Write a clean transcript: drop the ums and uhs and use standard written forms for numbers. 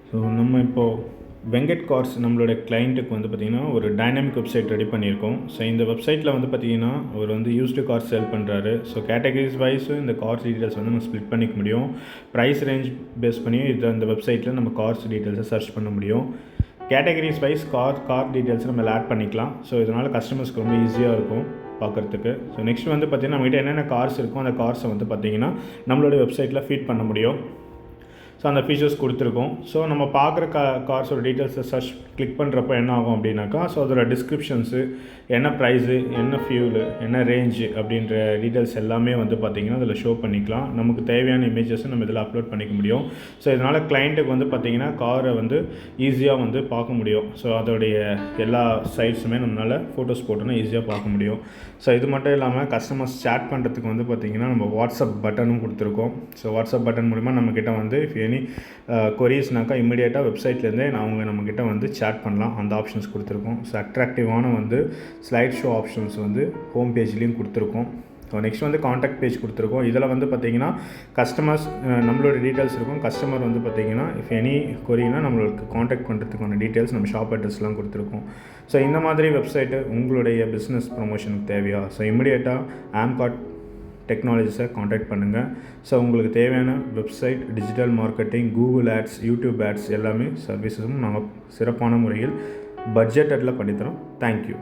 So நம்ம இப்போது Venkat cars நம்மளோட கிளைண்ட்டுக்கு வந்து பார்த்திங்கன்னா ஒரு டைனமிக் வெப்சைட் ரெடி பண்ணியிருக்கோம். ஸோ இந்த வெப்சைட்டில் வந்து பார்த்திங்கன்னா அவர் வந்து யூஸ்டு கார்ஸ் செல் பண்ணுறாரு. ஸோ கேட்டகரிஸ் வைஸும் இந்த கார்ஸ் டீட்டெயில்ஸ் வந்து நம்ம ஸ்ப்ளிட் பண்ணிக்க முடியும். ப்ரைஸ் ரேஞ்ச் பேஸ் பண்ணி இந்த வெப்சைட்டில் நம்ம கார்ஸ் டீட்டெயில்ஸை சர்ச் பண்ண முடியும். கேட்டகரிஸ் வைஸ் கார் டீட்டெயில்ஸ் நம்ம ஆட் பண்ணிக்கலாம். ஸோ இதனால் கஸ்டமர்ஸ்க்கு ரொம்ப ஈஸியாக இருக்கும் பார்க்குறதுக்கு. ஸோ நெக்ஸ்ட் வந்து பார்த்திங்கன்னா நம்மகிட்ட என்னென்ன கார்ஸ் இருக்கோ அந்த கார்ஸை வந்து பார்த்திங்கன்னா நம்மளோட வெப்சைட்டில் ஃபீட் பண்ண முடியும். ஸோ அந்த ஃபீச்சர்ஸ் கொடுத்துருக்கோம். ஸோ நம்ம பார்க்குற கார்ஸோட டீட்டெயில்ஸை சர்ச் கிளிக் பண்ணுறப்போ என்ன ஆகும் அப்படின்னாக்கா, ஸோ அதோட டிஸ்கிரிப்ஷன்ஸு, என்ன ப்ரைஸு, என்ன ஃபியூலு, என்ன ரேஞ்சு அப்படின்ற டீட்டெயில்ஸ் எல்லாமே வந்து பார்த்திங்கன்னா அதில் ஷோ பண்ணிக்கலாம். நமக்கு தேவையான இமேஜஸை நம்ம இதில் அப்லோட் பண்ணிக்க முடியும். ஸோ இதனால் கிளைண்ட்டுக்கு வந்து பார்த்திங்கன்னா காரை வந்து ஈஸியாக வந்து பார்க்க முடியும். ஸோ அதோடைய எல்லா சைட்ஸுமே நம்மளால் ஃபோட்டோஸ் போட்டோன்னா ஈஸியாக பார்க்க முடியும். ஸோ இது மட்டும் இல்லாமல் கஸ்டமர்ஸ் சேட் பண்ணுறதுக்கு வந்து பார்த்திங்கன்னா நம்ம வாட்ஸ்அப் பட்டனும் கொடுத்துருக்கோம். ஸோ வாட்ஸ்அப் பட்டன் மூலிமா நம்மக்கிட்ட வந்து எனி கொரீஸ்னாக்கா இம்மிடியேட்டாக வெப்சைட்லேருந்தே அவங்க நம்மக்கிட்ட வந்து சேட் பண்ணலாம். அந்த ஆப்ஷன்ஸ் கொடுத்துருக்கோம். ஸோ அட்ராக்டிவான வந்து ஸ்லைட் ஷோ ஆப்ஷன்ஸ் வந்து ஹோம் பேஜ்லேயும் கொடுத்துருக்கோம். ஸோ நெக்ஸ்ட் வந்து காண்டாக்ட் பேஜ் கொடுத்துருக்கோம். இதில் வந்து பார்த்திங்கன்னா கஸ்டமர்ஸ் நம்மளோட டீட்டெயில்ஸ் இருக்கும். கஸ்டமர் வந்து பார்த்திங்கன்னா இஃப் எனி கொரினா நம்மளுக்கு காண்டாக்ட் பண்ணுறதுக்கான டீட்டெயில்ஸ் நம்ம ஷாப் அட்ரஸ்லாம் கொடுத்துருக்கோம். ஸோ இந்த மாதிரி வெப்சைட்டு உங்களுடைய பிஸ்னஸ் ப்ரொமோஷனுக்கு தேவையா? ஸோ இம்மிடியேட்டாக ஆம்கார்ட் டெக்னாலஜிஸை காண்டாக்ட் பண்ணுங்கள். ஸோ உங்களுக்கு தேவையான website, digital marketing, Google ads, YouTube ads எல்லாமே சர்வீஸஸும் நாங்கள் சிறப்பான முறையில் பட்ஜெட்டில் பண்ணித்தரோம். தேங்க்யூ.